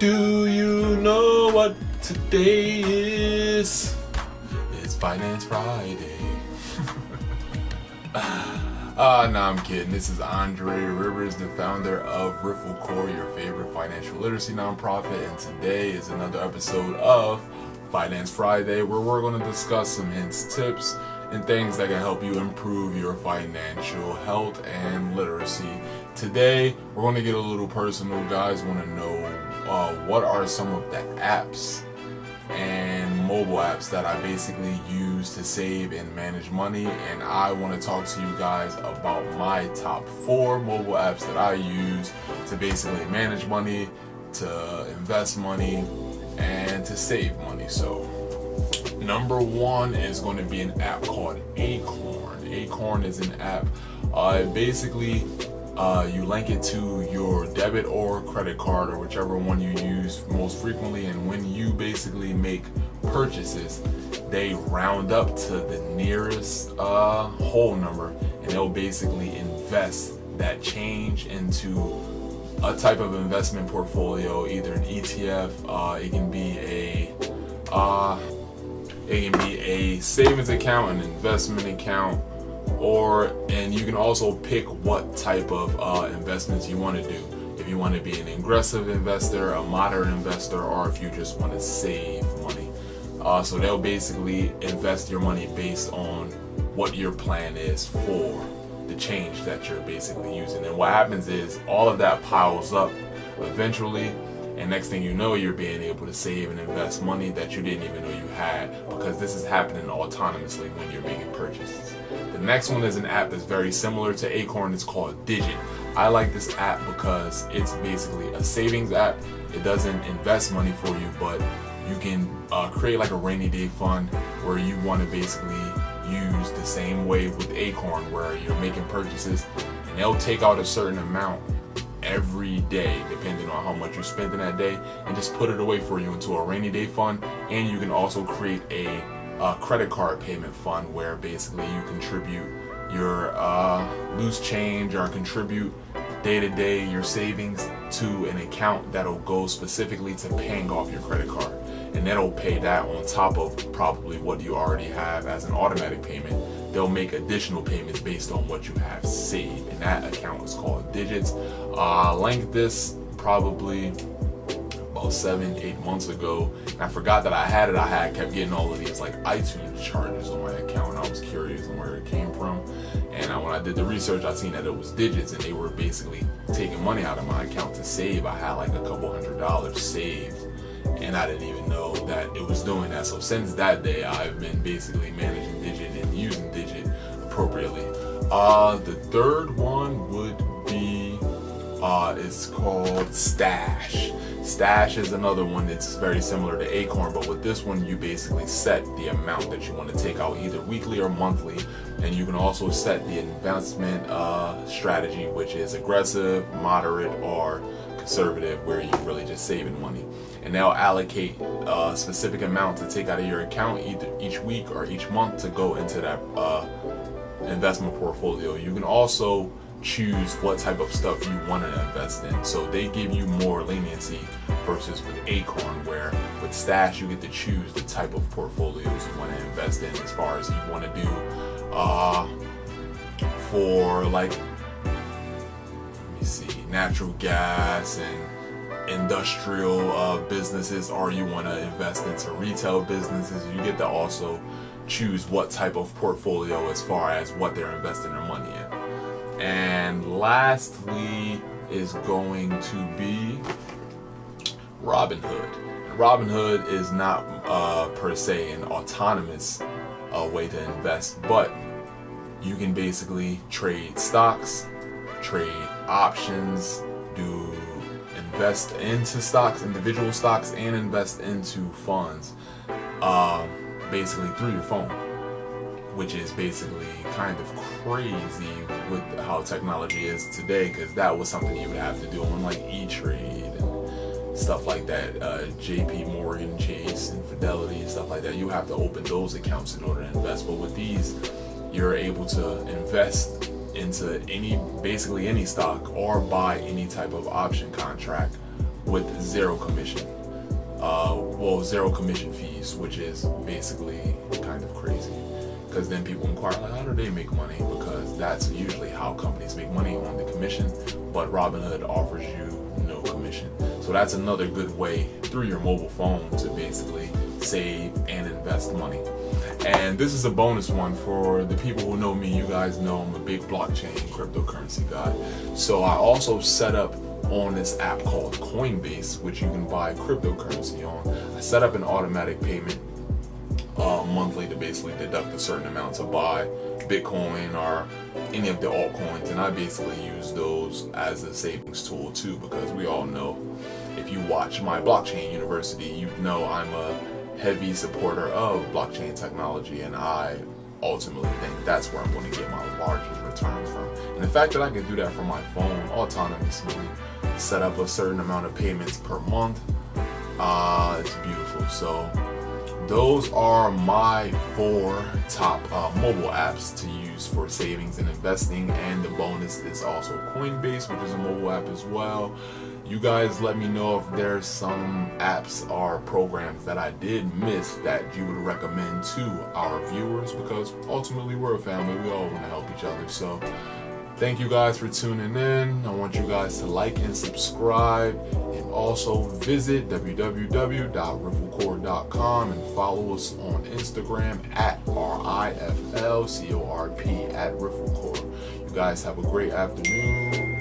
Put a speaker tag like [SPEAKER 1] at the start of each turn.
[SPEAKER 1] Do you know what today is? It's Finance Friday. No, I'm kidding. This is Andre Rivers, the founder of RIFL Corp, your favorite financial literacy nonprofit, and today is another episode of Finance Friday, where we're going to discuss some hints, tips, and things that can help you improve your financial health and literacy. Today, we're going to get a little personal, guys. Want to know what are some of the apps and mobile apps that I basically use to save and manage money, and I want to talk to you guys about my top 4 mobile apps that I use to basically manage money, to invest money, and to save money. So number 1 is going to be an app called Acorn. Acorn is an app. Basically, you link it to your debit or credit card, or whichever one you use most frequently, and when you basically make purchases, they round up to the nearest whole number, and they'll basically invest that change into a type of investment portfolio, either an ETF, it can be a savings account, an investment account, and you can also pick what type of investments you want to do. If you want to be an aggressive investor, a moderate investor, or if you just want to save money. So they'll basically invest your money based on what your plan is for the change that you're basically using. And what happens is all of that piles up eventually, and next thing you know, you're being able to save and invest money that you didn't even know you had, because this is happening autonomously when you're making purchases. The next one is an app that's very similar to Acorn. It's called Digit. I like this app because it's basically a savings app. It doesn't invest money for you, but you can create like a rainy day fund where you want to basically use the same way with Acorn, where you're making purchases and they'll take out a certain amount every day depending on how much you spent in that day, and just put it away for you into a rainy day fund. And you can also create a credit card payment fund where basically you contribute your loose change, or contribute day to day your savings to an account that'll go specifically to paying off your credit card, and that'll pay that on top of probably what you already have as an automatic payment. They'll make additional payments based on what you have saved, and that account is called Digits. I linked this probably about 7-8 months ago, and I forgot that I had it. I kept getting all of these like iTunes charges on my account, and I was curious on where it came from. And when I did the research, I seen that it was Digits, and they were basically taking money out of my account to save. I had like a couple $100 saved, and I didn't even know that it was doing that. So since that day, I've been basically managing Digit and using Digit appropriately. The third one would be, it's called Stash. Stash is another one that's very similar to Acorn, but with this one, you basically set the amount that you want to take out either weekly or monthly, and you can also set the investment strategy, which is aggressive, moderate, or conservative, where you're really just saving money. And they'll allocate a specific amount to take out of your account either each week or each month to go into that investment portfolio. You can also choose what type of stuff you want to invest in, so they give you more leniency versus with Acorn, where with Stash you get to choose the type of portfolios you want to invest in, as far as you want to do for like, let me see, natural gas and industrial businesses, or you want to invest into retail businesses. You get to also choose what type of portfolio as far as what they're investing their money in. And lastly is going to be Robinhood. Robinhood is not per se an autonomous way to invest, but you can basically trade stocks, trade options, invest into stocks, individual stocks, and invest into funds basically through your phone, which is basically kind of crazy with how technology is today, because that was something you would have to do on like E-Trade and stuff like that, JP Morgan Chase and Fidelity and stuff like that. You have to open those accounts in order to invest, but with these you're able to invest into basically any stock, or buy any type of option contract with zero commission. Zero commission fees, which is basically kind of crazy. Because then people inquire, like, how do they make money? Because that's usually how companies make money, on the commission. But Robinhood offers you no commission. So that's another good way through your mobile phone to basically save and invest money. And this is a bonus one for the people who know me. You guys know I'm a big blockchain cryptocurrency guy. So I also set up on this app called Coinbase, which you can buy cryptocurrency on. I set up an automatic payment monthly to basically deduct a certain amount to buy Bitcoin or any of the altcoins, and I basically use those as a savings tool too, because we all know, if you watch my blockchain university, you know I'm a heavy supporter of blockchain technology, and I ultimately think that's where I'm going to get my largest returns from. And the fact that I can do that from my phone autonomously, set up a certain amount of payments per month, it's beautiful. So those are my 4 top mobile apps to use for savings and investing, and the bonus is also Coinbase, which is a mobile app as well. You guys let me know if there's some apps or programs that I did miss that you would recommend to our viewers, because ultimately we're a family, we all want to help each other. So thank you guys for tuning in. I want you guys to like and subscribe, and also visit www.riflcorp.com and follow us on Instagram at RIFL Corp at RIFL Corp. You guys have a great afternoon.